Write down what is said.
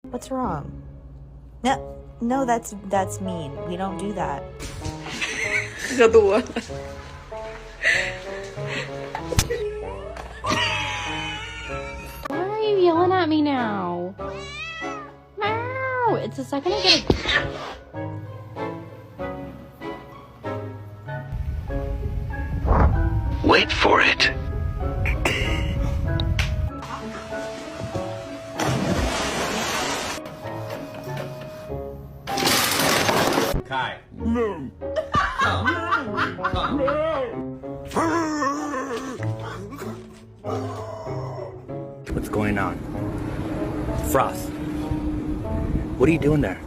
What's wrong? No, that's mean. We don't do that. Why are you yelling at me now? Meow! It's the second I get a... Wait for it. Kai. What's going on? Frost, what are you doing there?